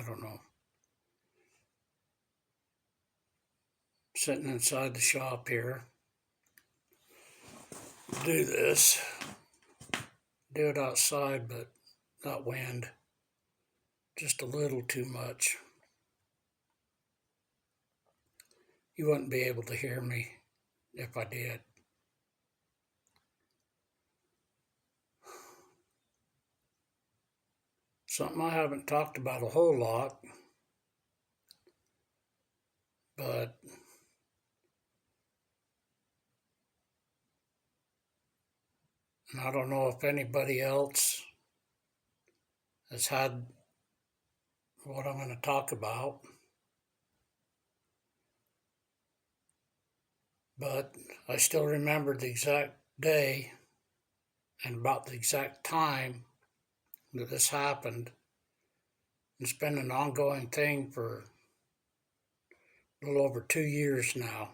don't know, sitting inside the shop here. Do this. Do it outside, but not wind. Just a little too much. You wouldn't be able to hear me if I did. Something I haven't talked about a whole lot, but I don't know if anybody else has had what I'm going to talk about, but I still remember the exact day and about the exact time that this happened. It's been an ongoing thing for a little over 2 years now.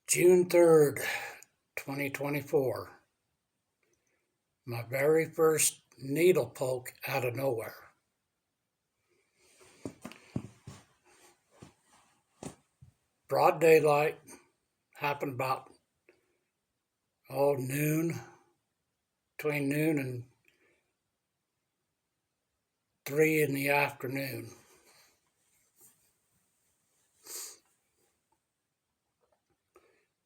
June 3rd, 2024. My very first needle poke out of nowhere. Broad daylight, happened about noon, between noon and 3 in the afternoon.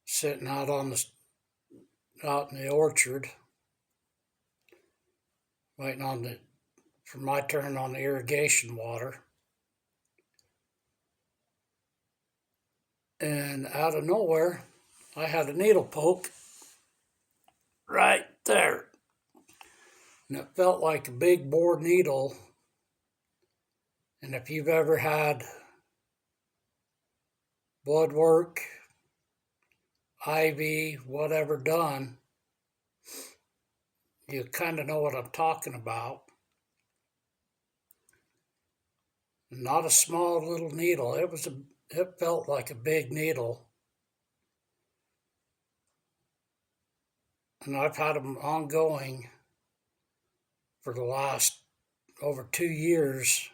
Sitting out in the orchard, waiting for my turn on the irrigation water. And out of nowhere, I had a needle poke right there. And it felt like a big bore needle. And if you've ever had blood work, IV, whatever done, you kind of know what I'm talking about. Not a small little needle. It felt like a big needle. And I've had them ongoing for the last over 2 years,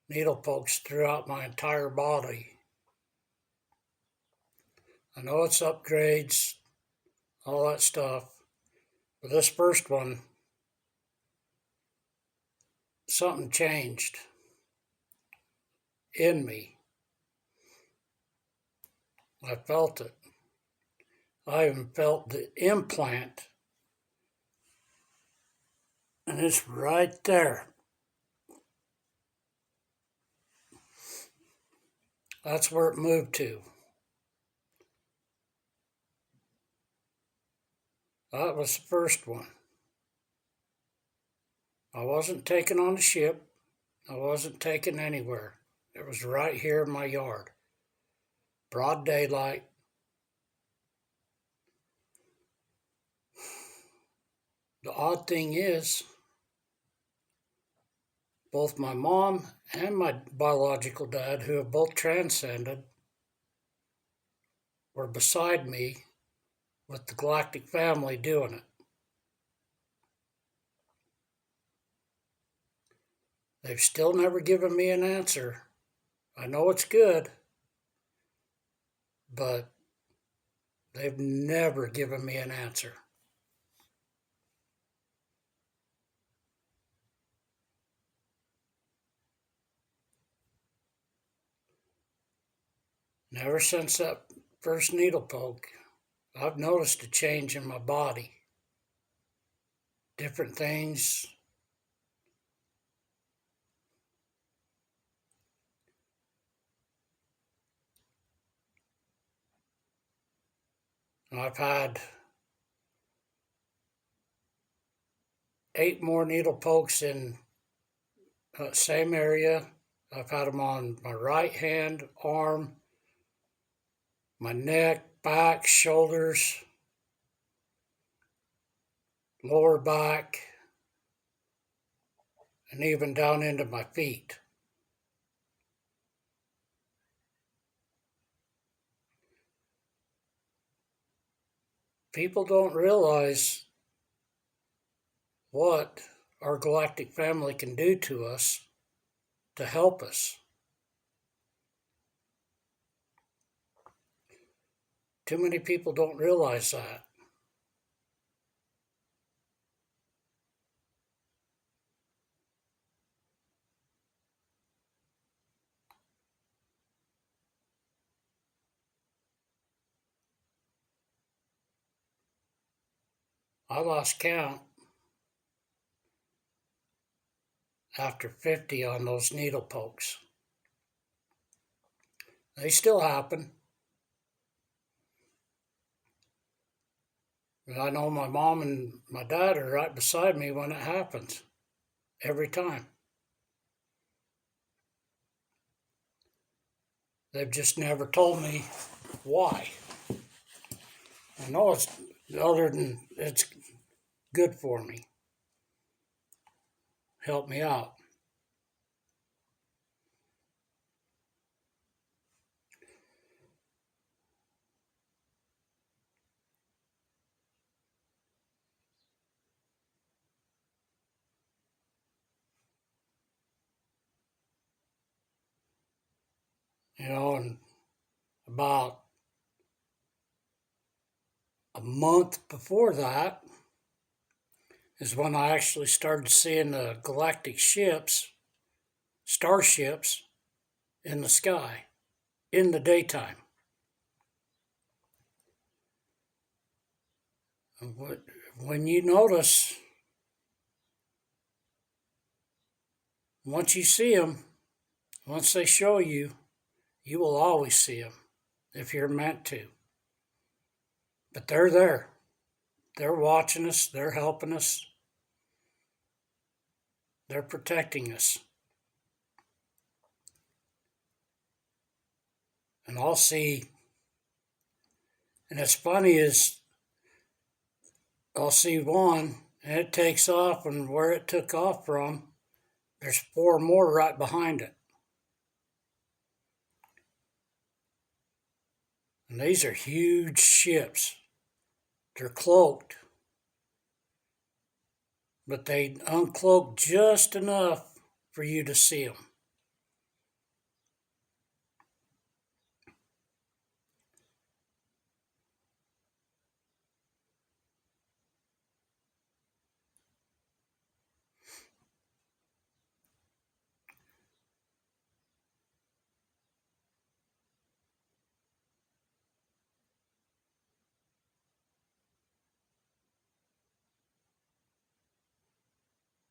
needle pokes throughout my entire body. I know it's upgrades, all that stuff, but this first one, something changed in me. I felt it. I even felt the implant, and it's right there. That's where it moved to. That was the first one. I wasn't taken on a ship. I wasn't taken anywhere. It was right here in my yard. Broad daylight. The odd thing is, both my mom and my biological dad, who have both transcended, were beside me with the galactic family doing it. They've still never given me an answer. I know it's good, but they've never given me an answer. And ever since that first needle poke, I've noticed a change in my body. Different things. And I've had 8 more needle pokes in that same area. I've had them on my right hand, arm, my neck, back, shoulders, lower back, and even down into my feet. People don't realize what our galactic family can do to us to help us. Too many people don't realize that. I lost count after 50 on those needle pokes. They still happen. And I know my mom and my dad are right beside me when it happens. Every time. They've just never told me why. I know it's other than it's good for me. Help me out. And about a month before that is when I actually started seeing the galactic ships, starships, in the sky, in the daytime. When you notice, once you see them, once they show you, you will always see them if you're meant to. But they're there. They're watching us. They're helping us. They're protecting us. And I'll see, and it's funny is I'll see one and it takes off, and where it took off from, there's 4 more right behind it. And these are huge ships. They're cloaked, but they uncloak just enough for you to see them.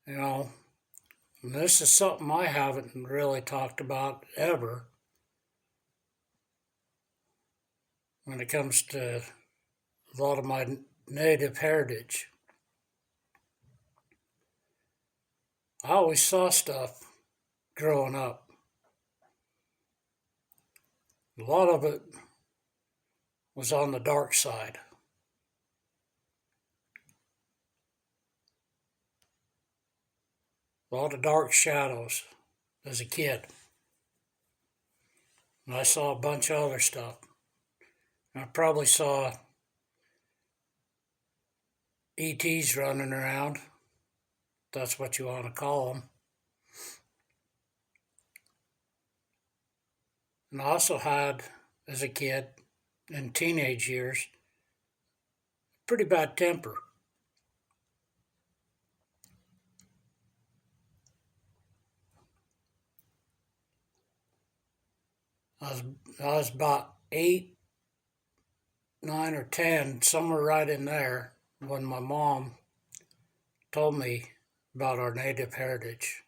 You know, and this is something I haven't really talked about ever when it comes to a lot of my native heritage. I always saw stuff growing up. A lot of it was on the dark side. A lot of dark shadows as a kid. And I saw a bunch of other stuff. I probably saw ETs running around. If that's what you want to call them. And I also had, as a kid, in teenage years, pretty bad temper. I was about 8, 9, or 10, somewhere right in there, when my mom told me about our native heritage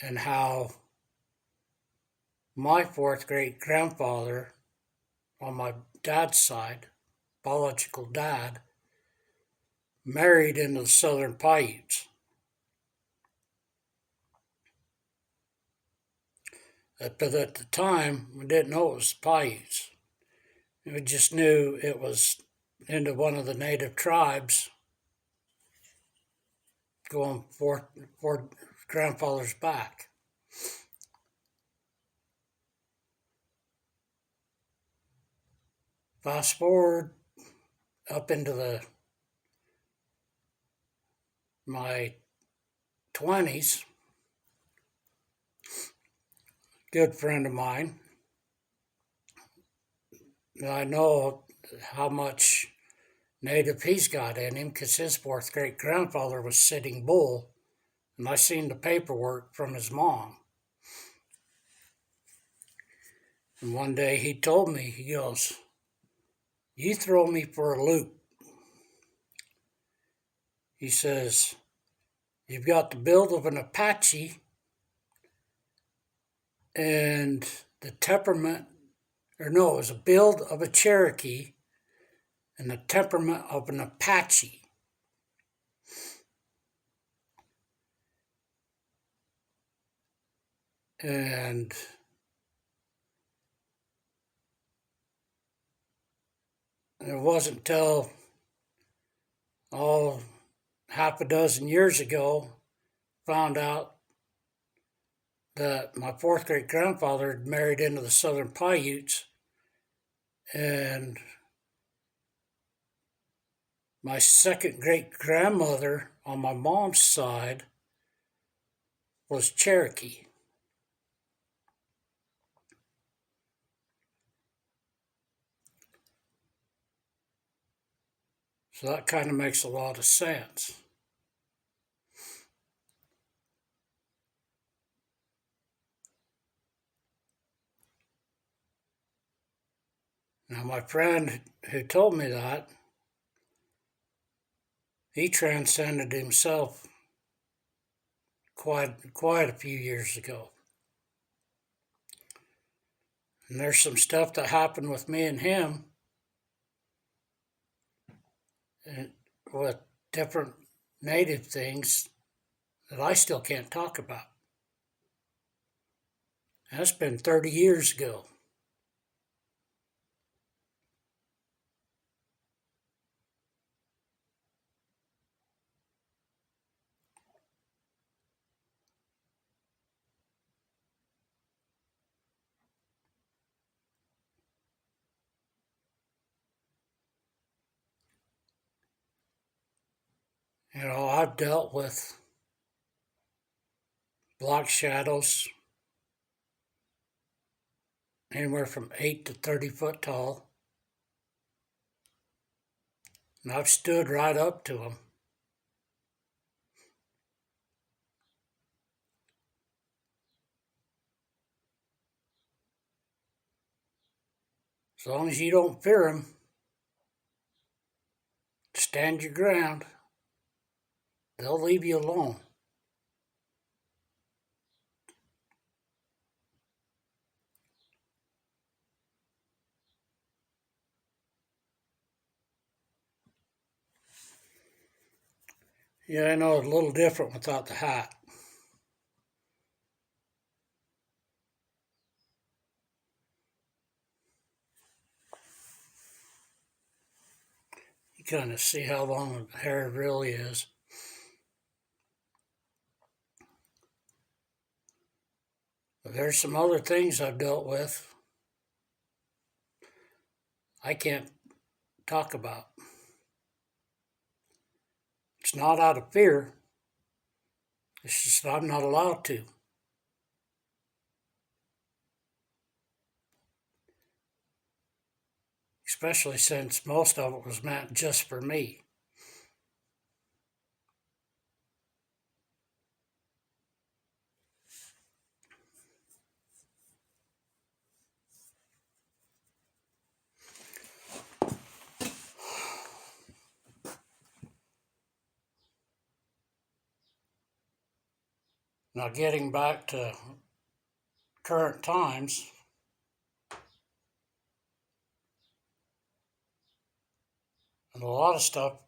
and how my 4th great grandfather on my dad's side, biological dad, married into the Southern Paiutes. But at the time, we didn't know it was the Paiutes. We just knew it was into one of the native tribes going 4 grandfathers back. Fast forward up into the my 20s, good friend of mine. I know how much native he's got in him because his fourth great grandfather was Sitting Bull, and I seen the paperwork from his mom. And one day he told me, he goes, "You throw me for a loop." He says, "You've got the build of an Apache and the temperament," or no, it was a build of a Cherokee and the temperament of an Apache. And it wasn't till half a dozen years ago found out that my fourth great grandfather had married into the Southern Paiutes, and my second great grandmother on my mom's side was Cherokee. So that kind of makes a lot of sense. Now, my friend who told me that, he transcended himself quite a few years ago. And there's some stuff that happened with me and him, and with different native things that I still can't talk about. That's been 30 years ago. I've dealt with black shadows anywhere from 8 to 30 foot tall, and I've stood right up to them. As long as you don't fear them, stand your ground, they'll leave you alone. Yeah, I know it's a little different without the hat. You kind of see how long the hair really is. But there's some other things I've dealt with I can't talk about. It's not out of fear, it's just I'm not allowed to. Especially since most of it was meant just for me. Now, getting back to current times, and a lot of stuff,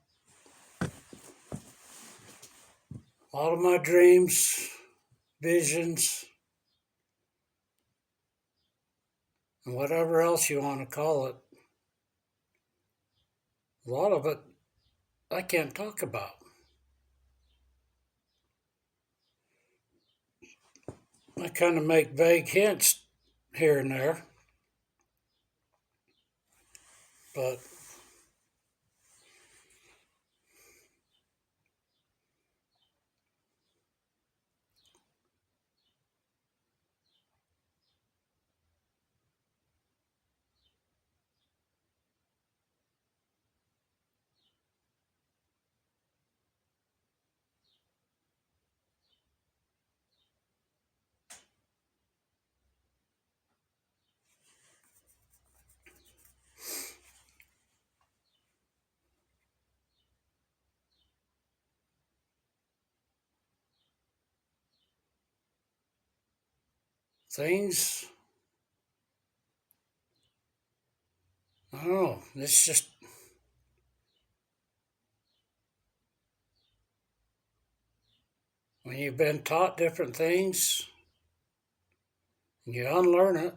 a lot of my dreams, visions, and whatever else you want to call it, a lot of it I can't talk about. I kind of make vague hints here and there, but things, I don't know, it's just, when you've been taught different things, you unlearn it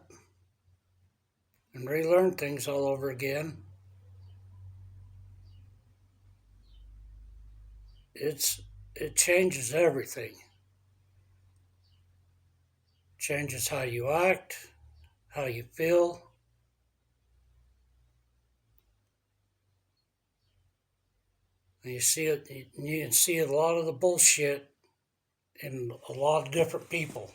and relearn things all over again. It changes everything. Changes how you act, how you feel. And you see it. You can see a lot of the bullshit in a lot of different people.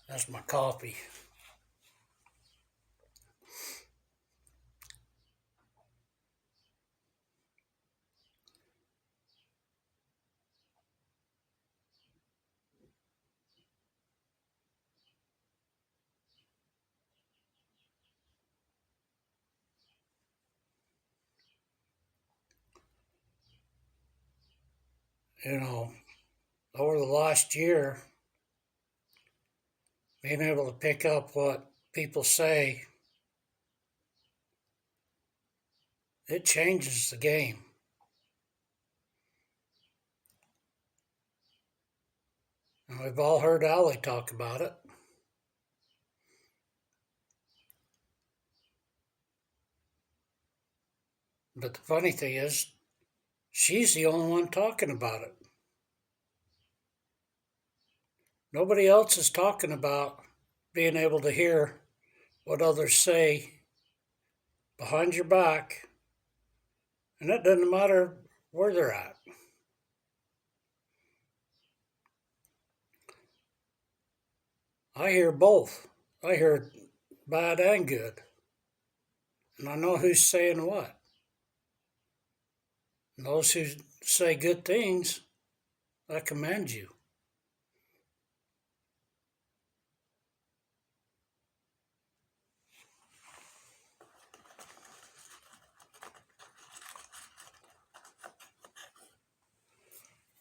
That's my coffee. You know, over the last year, being able to pick up what people say, it changes the game. And we've all heard Allie talk about it. But the funny thing is, she's the only one talking about it. Nobody else is talking about being able to hear what others say behind your back, and it doesn't matter where they're at. I hear both. I hear bad and good. And I know who's saying what. And those who say good things, I commend you.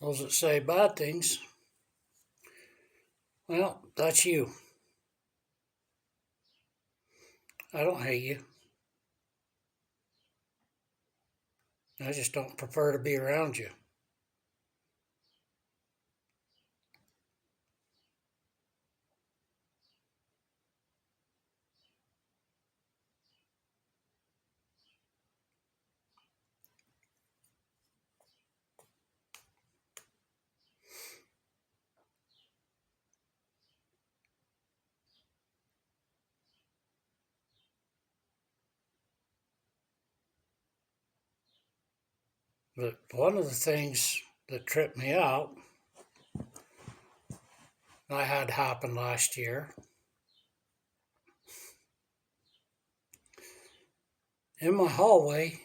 Those that say bad things, well, that's you. I don't hate you. I just don't prefer to be around you. But one of the things that tripped me out, I had happen last year, in my hallway,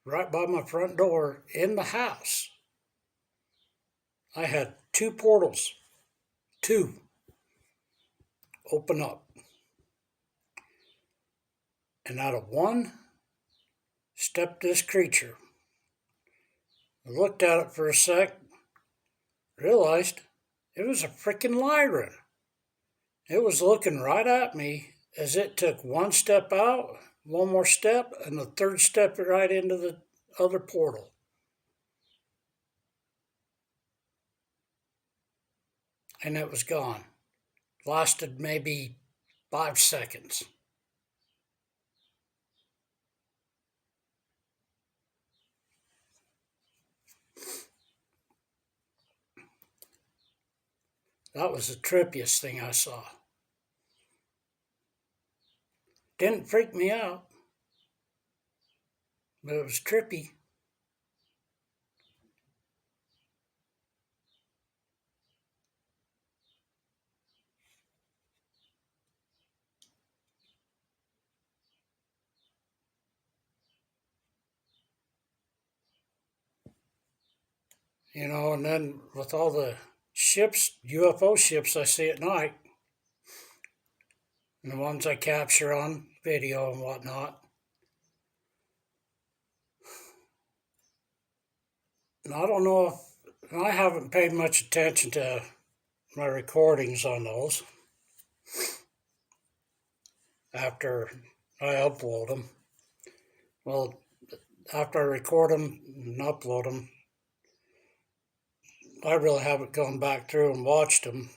right by my front door, in the house, I had two portals, two, open up. And out of one stepped this creature. I looked at it for a sec, realized it was a freaking lyran. It was looking right at me as it took one step out, one more step, and the third step right into the other portal. And it was gone. Lasted maybe 5 seconds. That was the trippiest thing I saw. Didn't freak me out, but it was trippy. You know, and then with all the ships, UFO ships I see at night, and the ones I capture on video and whatnot, And I don't know if I haven't paid much attention to my recordings on those after I upload them. Well, after I record them and upload them, I really haven't gone back through and watched them.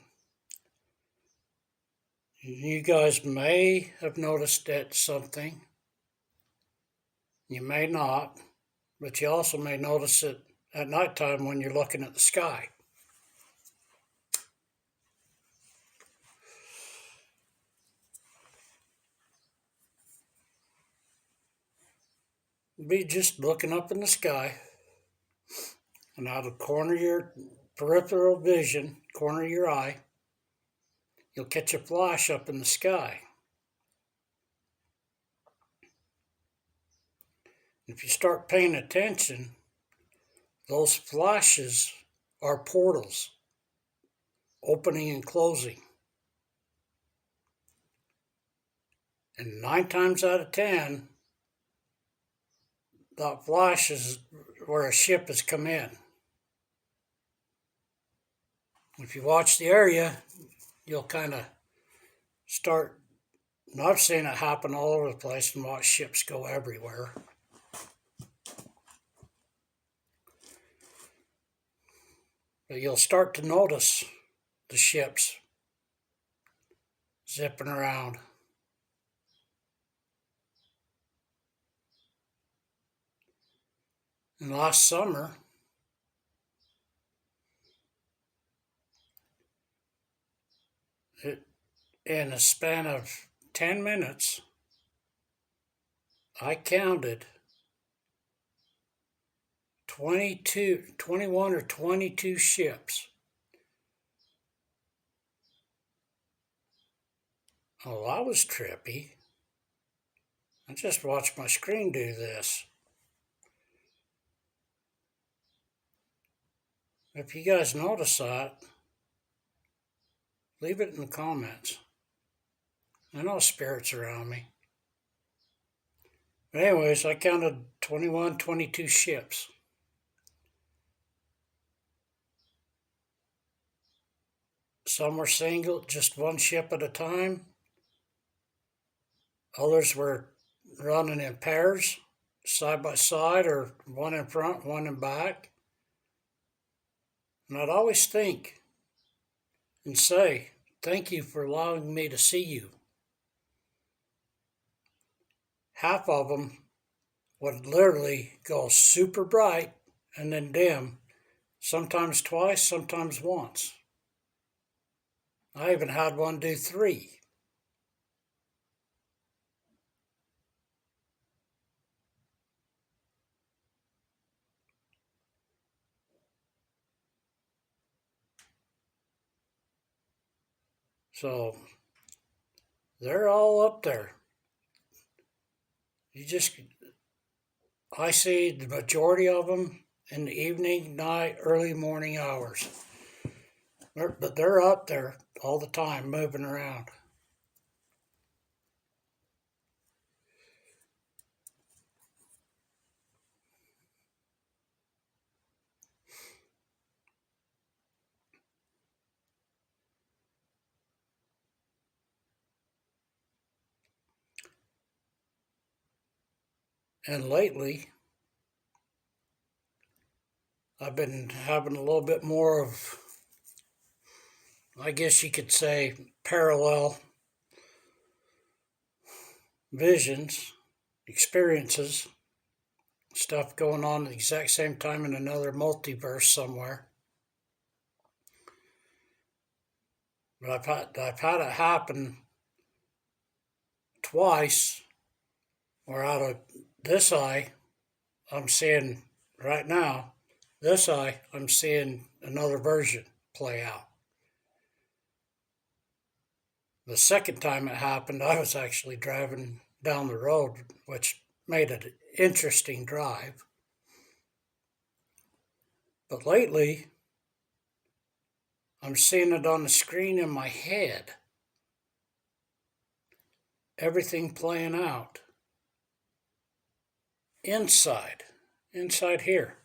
You guys may have noticed that something. You may not, but you also may notice it at nighttime when you're looking at the sky. Be just looking up in the sky, and out of the corner of your peripheral vision, corner of your eye, you'll catch a flash up in the sky. If you start paying attention, those flashes are portals, opening and closing. And 9 times out of 10, that flash is where a ship has come in. If you watch the area, you'll kind of start, and I've seen it happen all over the place and watch ships go everywhere. But you'll start to notice the ships zipping around. And last summer, in a span of 10 minutes, I counted 21 or 22 ships. Oh, I was trippy. I just watched my screen do this. If you guys notice that, leave it in the comments. I know spirits around me. But anyways, I counted 21, 22 ships. Some were single, just one ship at a time. Others were running in pairs, side by side, or one in front, one in back. And I'd always think and say, thank you for allowing me to see you. Half of them would literally go super bright and then dim, sometimes twice, sometimes once. I even had one do 3. So they're all up there. I see the majority of them in the evening, night, early morning hours. But they're up there all the time, moving around. And lately, I've been having a little bit more of, I guess you could say, parallel visions, experiences, stuff going on at the exact same time in another multiverse somewhere. But I've had it happen twice, where out of this eye, I'm seeing right now, this eye, I'm seeing another version play out. The second time it happened, I was actually driving down the road, which made it an interesting drive. But lately, I'm seeing it on the screen in my head. Everything playing out. Inside here.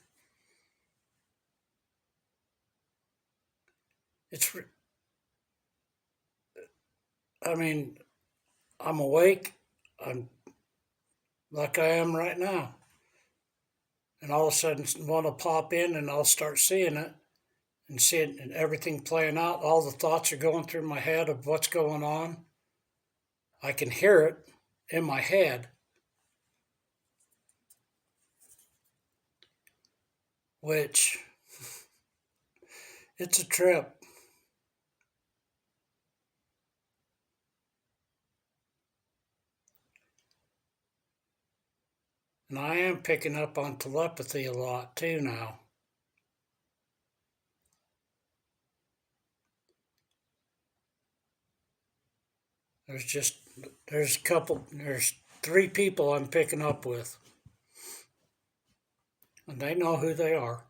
It's, I mean, I'm awake. I'm like I am right now. And all of a sudden, one will pop in and I'll start seeing it and seeing and everything playing out. All the thoughts are going through my head of what's going on. I can hear it in my head, which it's a trip. And I am picking up on telepathy a lot too now. There's just, there's 3 people I'm picking up with, and they know who they are.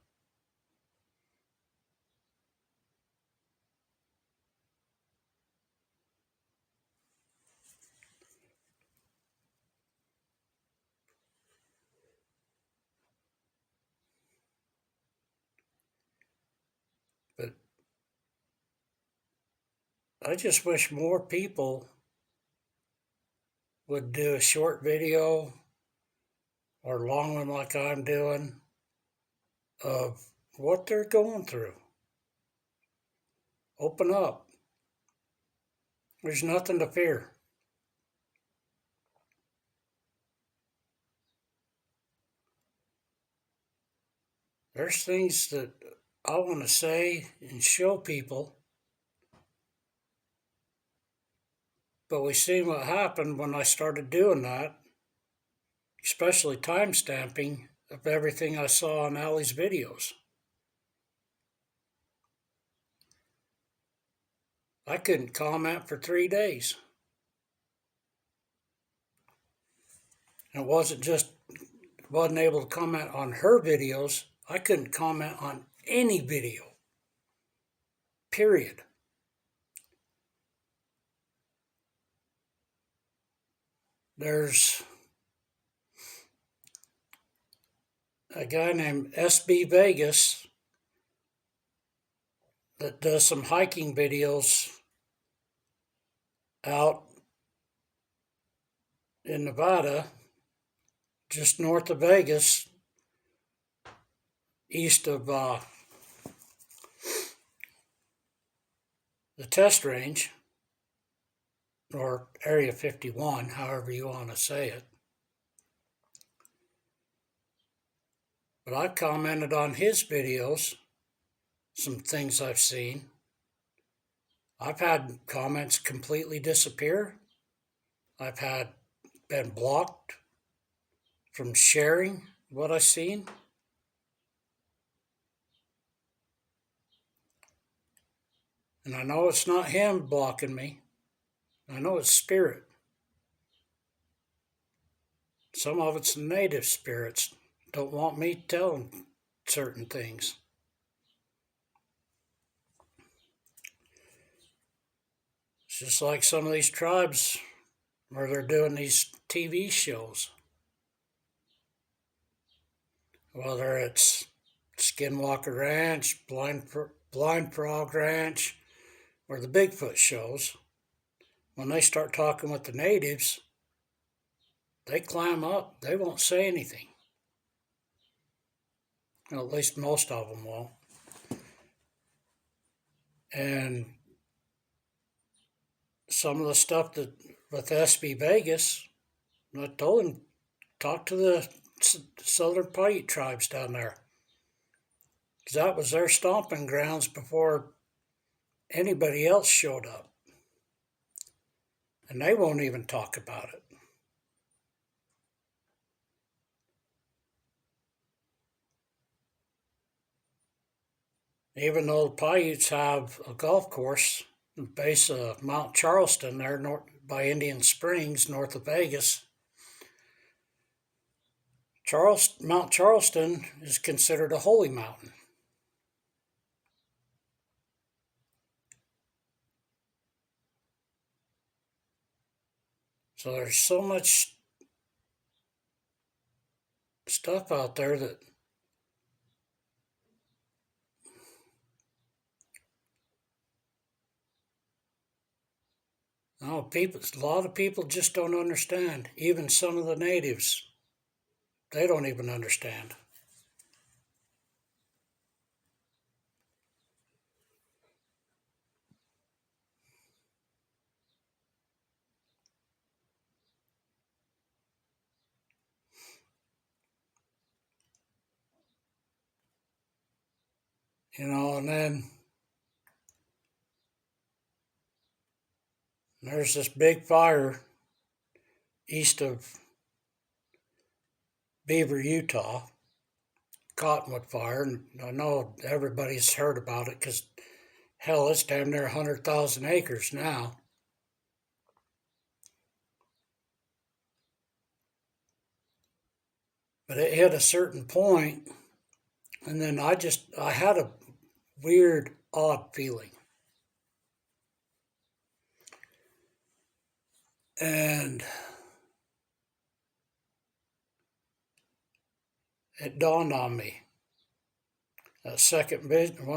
But I just wish more people would do a short video or long one like I'm doing of what they're going through. Open up. There's nothing to fear. There's things that I want to say and show people, but we seen what happened when I started doing that, especially time stamping of everything I saw on Allie's videos. I couldn't comment for 3 days. And it wasn't able to comment on her videos. I couldn't comment on any video. Period. There's a guy named SB Vegas that does some hiking videos out in Nevada, just north of Vegas, east of the test range, or Area 51, however you want to say it. But I commented on his videos, some things I've seen. I've had comments completely disappear. I've been blocked from sharing what I've seen. And I know it's not him blocking me. I know it's spirit. Some of it's native spirits. Don't want me telling certain things. It's just like some of these tribes where they're doing these TV shows. Whether it's Skinwalker Ranch, Blind Frog Ranch, or the Bigfoot shows, when they start talking with the natives, they clam up. They won't say anything. Well, at least most of them won't. And some of the stuff that with SB Vegas, I told him, talk to the Southern Paiute tribes down there. Because that was their stomping grounds before anybody else showed up. And they won't even talk about it. Even though the Paiutes have a golf course at the base of Mount Charleston there by Indian Springs, north of Vegas, Mount Charleston is considered a holy mountain. So there's so much stuff out there that No, a lot of people just don't understand. Even some of the natives, they don't even understand. And then there's this big fire east of Beaver, Utah, cottonwood fire, and I know everybody's heard about it because hell, it's damn near 100,000 acres now. But it hit a certain point, and then I had a weird, odd feeling. And it dawned on me. One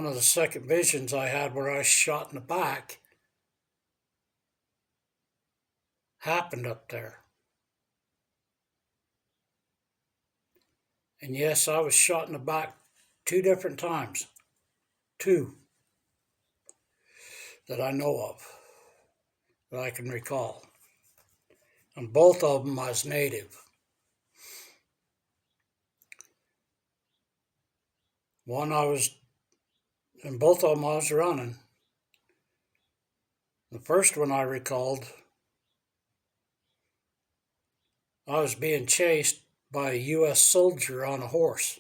of the second visions I had where I was shot in the back happened up there. And yes, I was shot in the back 2 different times. Two that I know of, that I can recall. And both of them I was native. One I was, and both of them I was running. The first one I recalled, I was being chased by a U.S. soldier on a horse.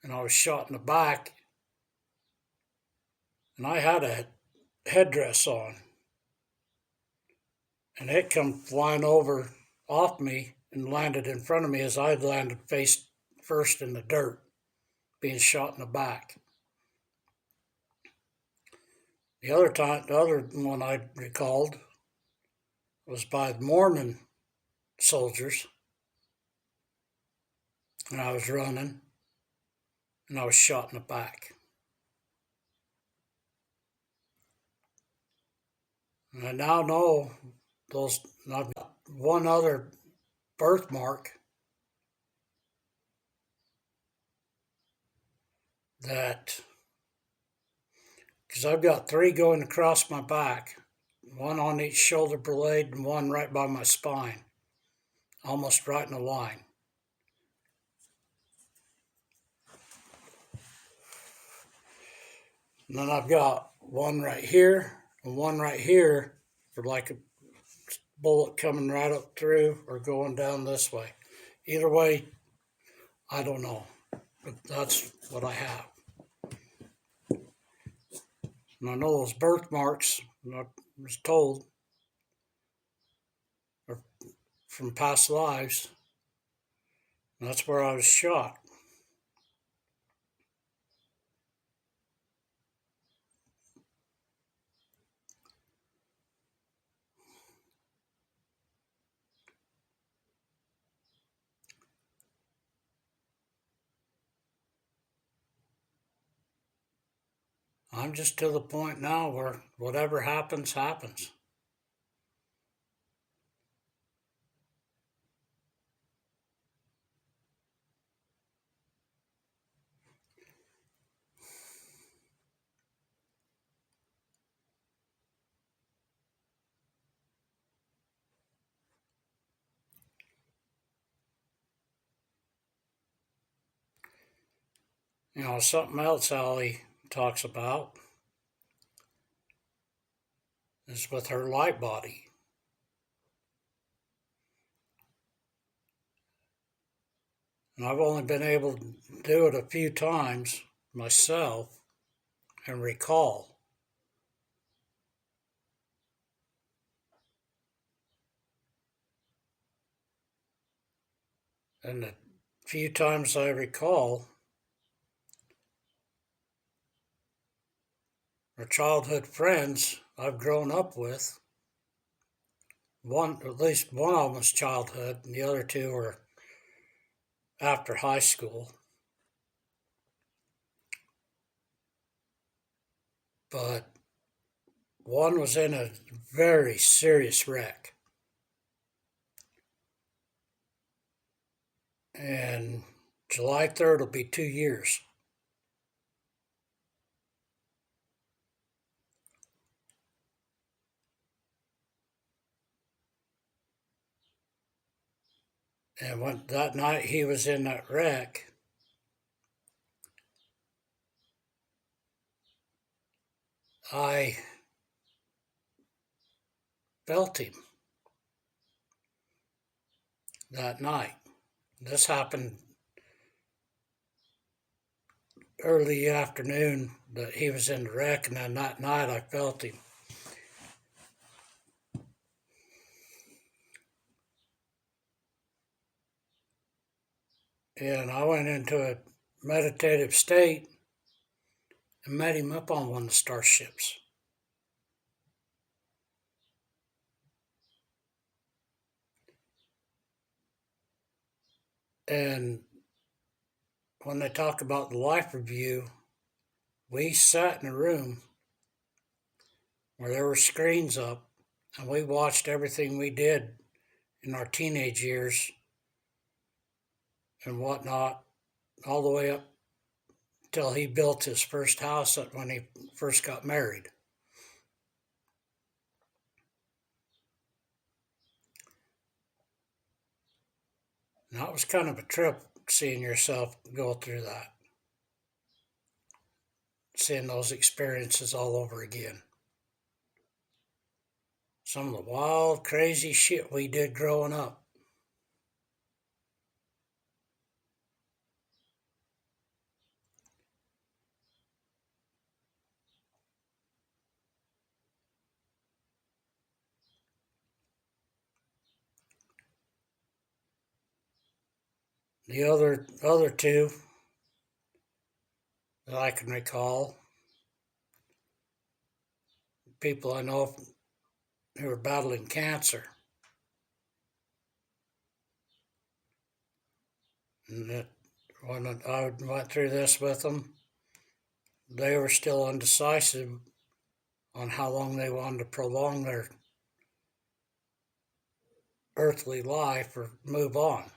And I was shot in the back. And I had a headdress on. And it come flying over off me and landed in front of me as I landed face first in the dirt, being shot in the back. The other one I recalled was by the Mormon soldiers, and I was running, and I was shot in the back. And I now know those. I've got one other birthmark that, because I've got 3 going across my back, one on each shoulder blade and one right by my spine, almost right in a line. And then I've got one right here and one right here for like a bullet coming right up through or going down this way. Either way, I don't know. But that's what I have. And I know those birthmarks, I was told, are from past lives. And that's where I was shot. I'm just to the point now where whatever happens, happens. Something else Allie talks about is with her light body. And I've only been able to do it a few times myself and recall. And the few times I recall are childhood friends I've grown up with. At least one of them was childhood, and the other 2 were after high school. But One was in a very serious wreck. And July 3rd will be 2 years. And when that night he was in that wreck, I felt him that night. This happened early afternoon that he was in the wreck, and then that night I felt him. And I went into a meditative state and met him up on one of the starships. And when they talk about the life review, we sat in a room where there were screens up, and we watched everything we did in our teenage years and whatnot, all the way up till he built his first house when he first got married. And that was kind of a trip, seeing yourself go through that, seeing those experiences all over again. Some of the wild, crazy shit we did growing up. The other two that I can recall, people I know who are battling cancer. And when I went through this with them, they were still undecisive on how long they wanted to prolong their earthly life or move on.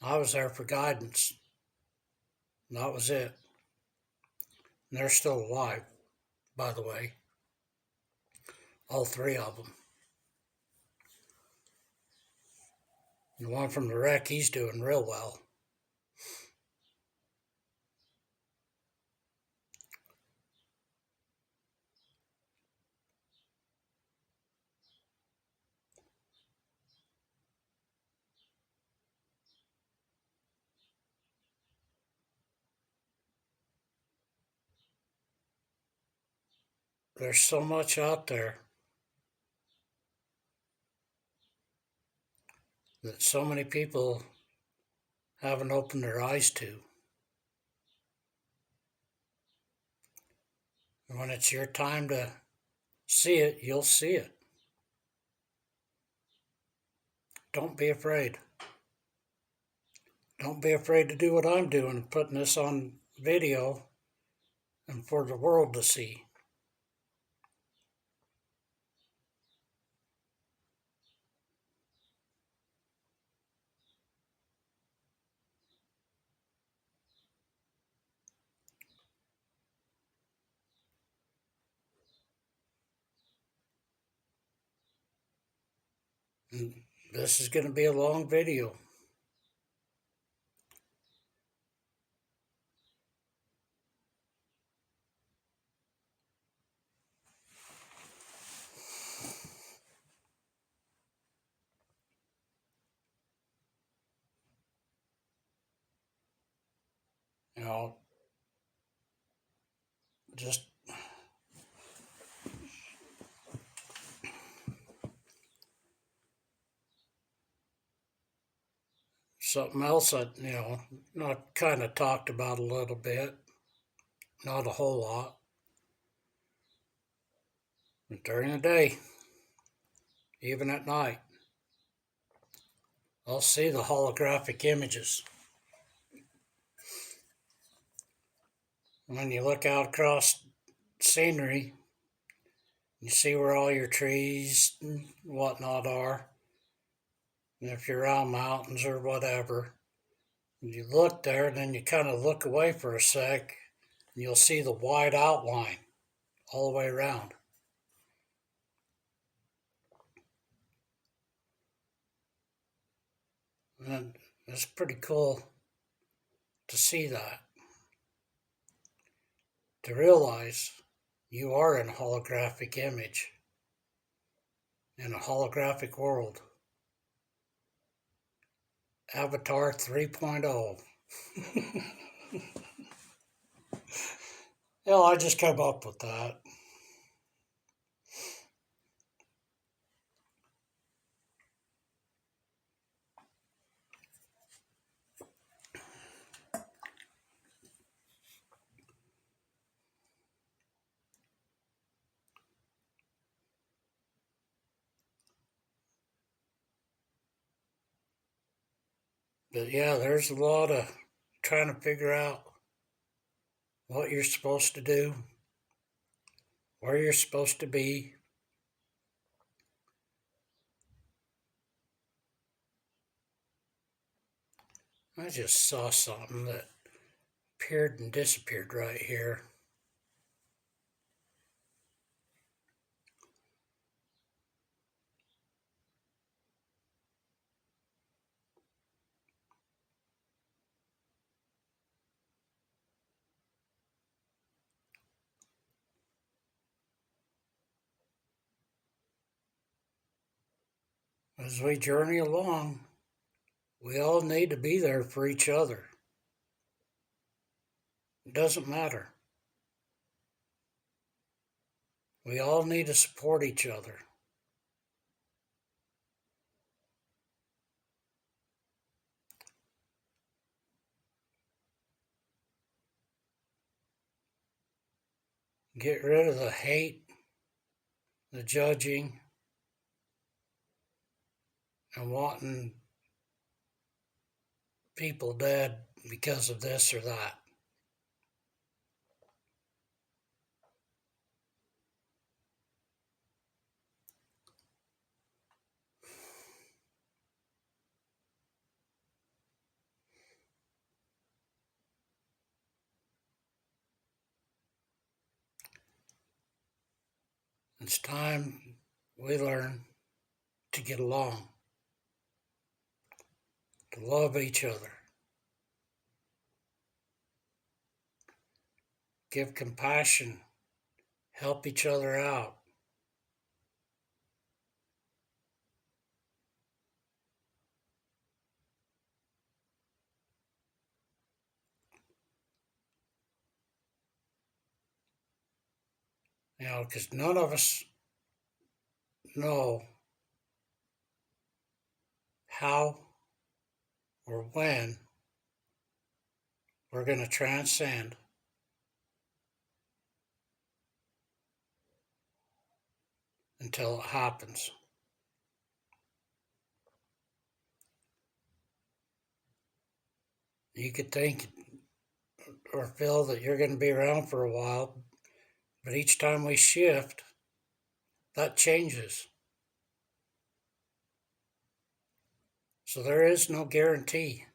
I was there for guidance. And that was it. And they're still alive, by the way. All three of them. The one from the wreck, he's doing real well. There's so much out there that so many people haven't opened their eyes to. And when it's your time to see it, you'll see it. Don't be afraid. Don't be afraid to do what I'm doing, putting this on video and for the world to see. And this is going to be a long video. You know, just something else that, not kind of talked about a little bit, not a whole lot. But during the day, even at night, I'll see the holographic images. When you look out across scenery. You see where all your trees and whatnot are. And if you're around mountains or whatever, you look there and then you kind of look away for a sec and you'll see the wide outline all the way around. And it's pretty cool to see that. To realize you are in a holographic image, in a holographic world. Avatar 3.0. I just came up with that. But yeah, there's a lot of trying to figure out what you're supposed to do, where you're supposed to be. I just saw something that appeared and disappeared right here. As we journey along, we all need to be there for each other. It doesn't matter. We all need to support each other. Get rid of the hate, the judging, and wanting people dead because of this or that. It's time we learn to get along, to love each other, give compassion, help each other out. Because none of us know how or when we're going to transcend until it happens. You could think or feel that you're going to be around for a while, but each time we shift, that changes. So there is no guarantee.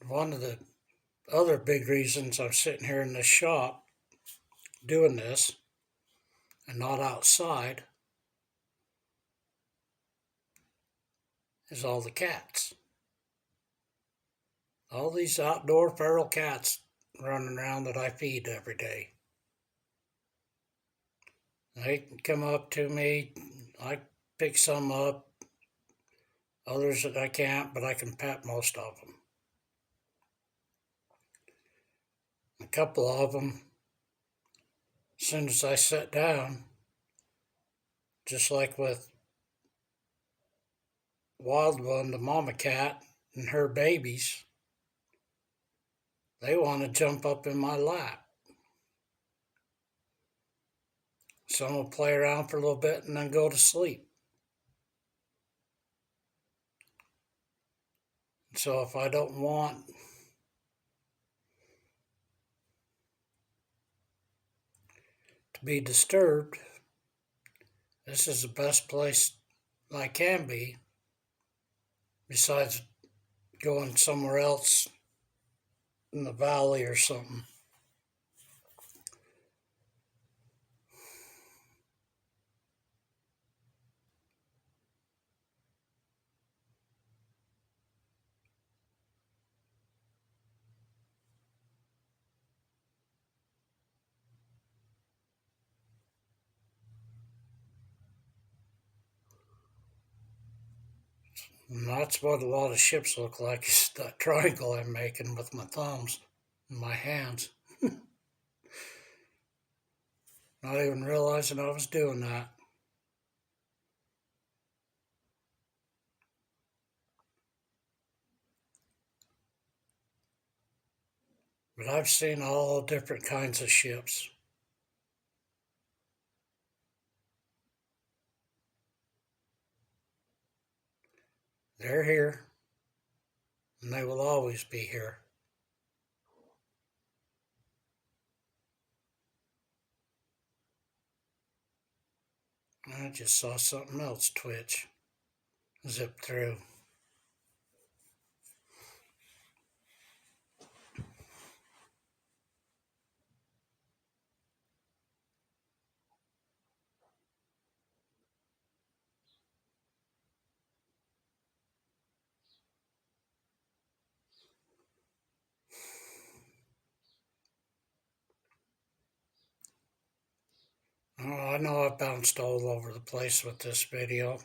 One of the other big reasons I'm sitting here in this shop doing this and not outside is all the cats. All these outdoor feral cats running around that I feed every day. They can come up to me. I pick some up. Others that I can't, but I can pet most of them. A couple of them, as soon as I sit down, just like with Wild One, the mama cat, and her babies, They want to jump up in my lap. Some will play around for a little bit and then go to sleep. So if I don't want to be disturbed, this is the best place I can be, besides going somewhere else in the valley or something. And that's what a lot of ships look like, is that triangle I'm making with my thumbs and my hands. Not even realizing I was doing that. But I've seen all different kinds of ships. They're here, and they will always be here. I just saw something else twitch, zip through. Oh, I know I've bounced all over the place with this video.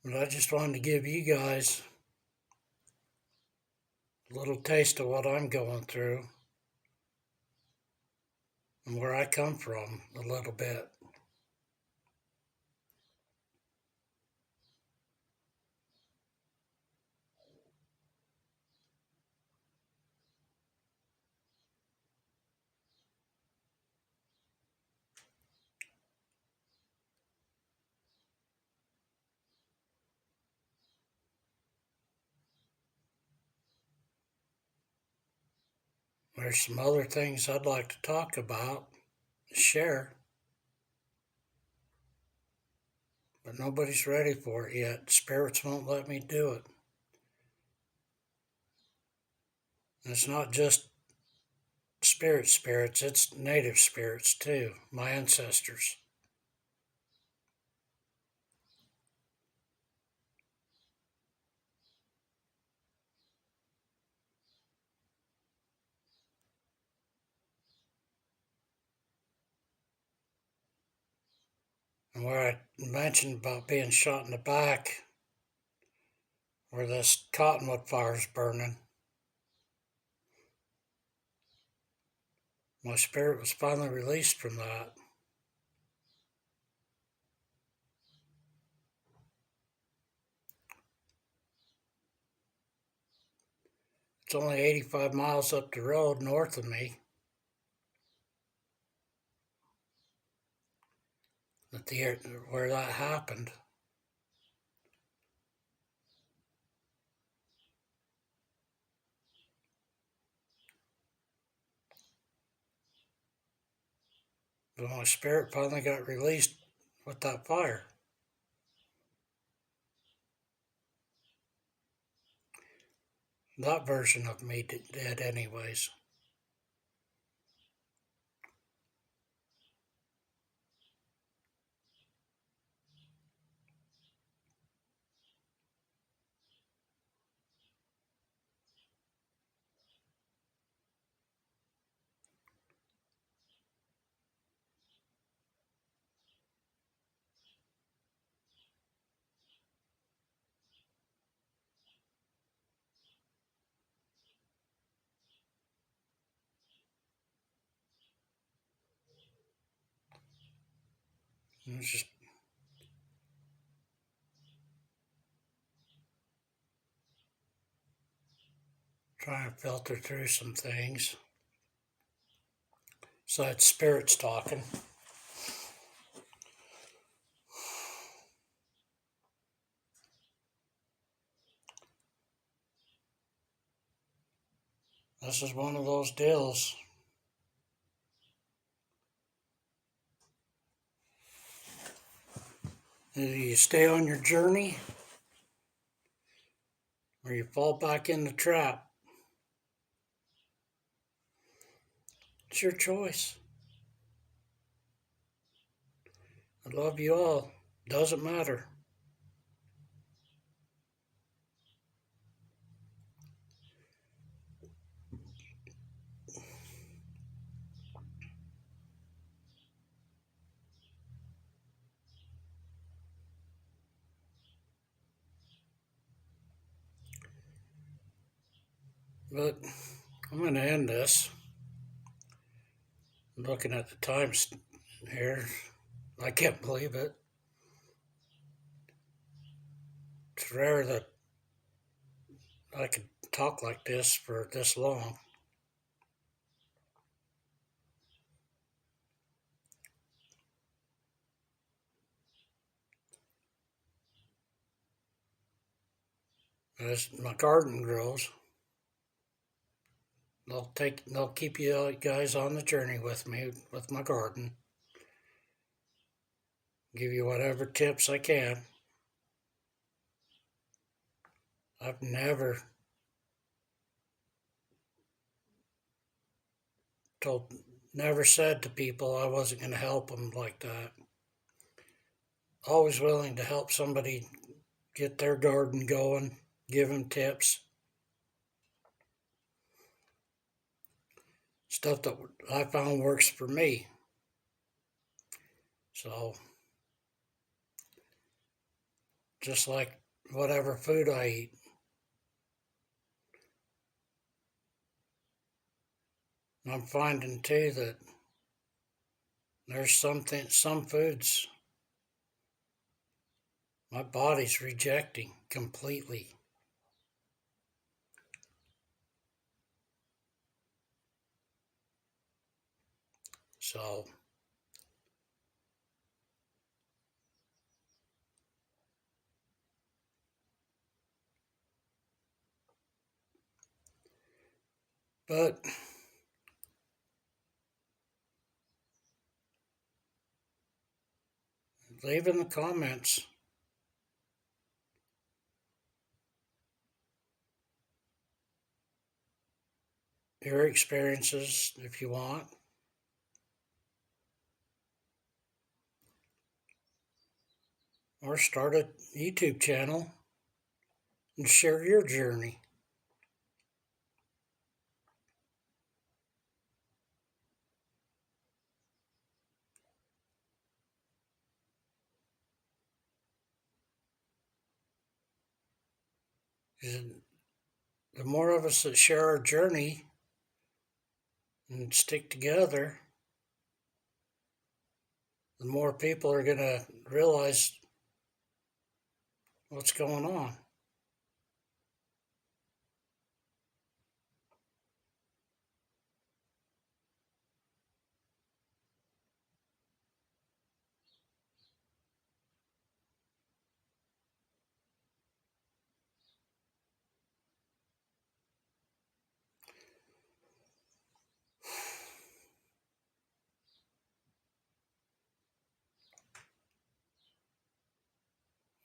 But I just wanted to give you guys a little taste of what I'm going through and where I come from a little bit. There's some other things I'd like to talk about, share, but nobody's ready for it yet. Spirits won't let me do it. And it's not just spirits, it's native spirits too, my ancestors. And where I mentioned about being shot in the back, where this cottonwood fire's burning, my spirit was finally released from that. It's only 85 miles up the road north of me where that happened. But my spirit finally got released with that fire. That version of me did anyways. I'm just trying to filter through some things. So it's spirits talking. This is one of those deals. Either you stay on your journey or you fall back in the trap. It's your choice. I love you all. Doesn't matter. But I'm going to end this. I'm looking at the times here. I can't believe it. It's rare that I could talk like this for this long. As my garden grows, they'll keep you guys on the journey with me with my garden. Give you whatever tips I can. I've never said to people I wasn't going to help them like that. Always willing to help somebody get their garden going, give them tips. Stuff that I found works for me. So, just like whatever food I eat. I'm finding too that there's some foods my body's rejecting completely. So, but leave in the comments your experiences if you want. Or start a YouTube channel and share your journey. And the more of us that share our journey and stick together, the more people are going to realize what's going on.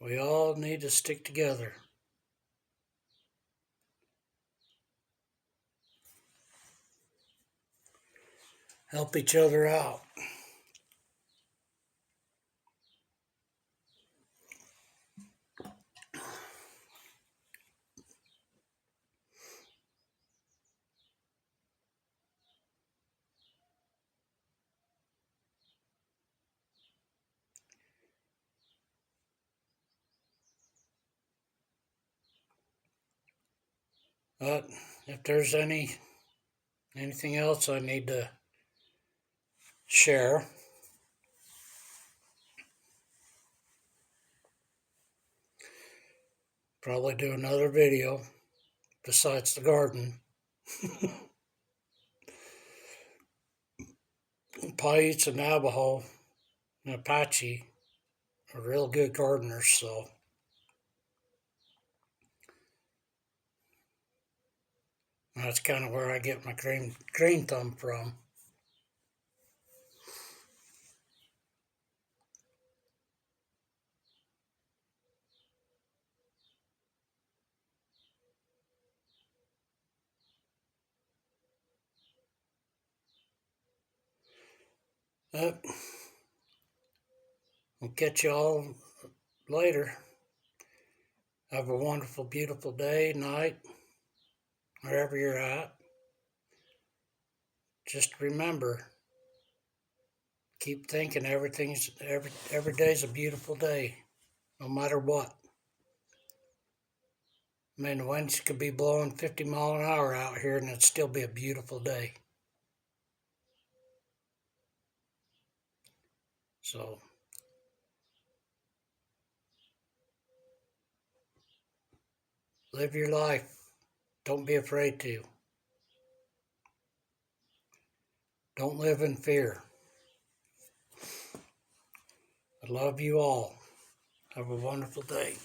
We all need to stick together. Help each other out. But if there's anything else I need to share, Probably do another video besides the garden. Paiutes and Navajo and Apache are real good gardeners, so that's kind of where I get my green thumb from. I'll catch you all later. Have a wonderful, beautiful day, night, wherever you're at. Just remember, keep thinking every day's a beautiful day, no matter what. I mean, the winds could be blowing 50 mile an hour out here and it'd still be a beautiful day. So, live your life. Don't be afraid to. Don't live in fear. I love you all. Have a wonderful day.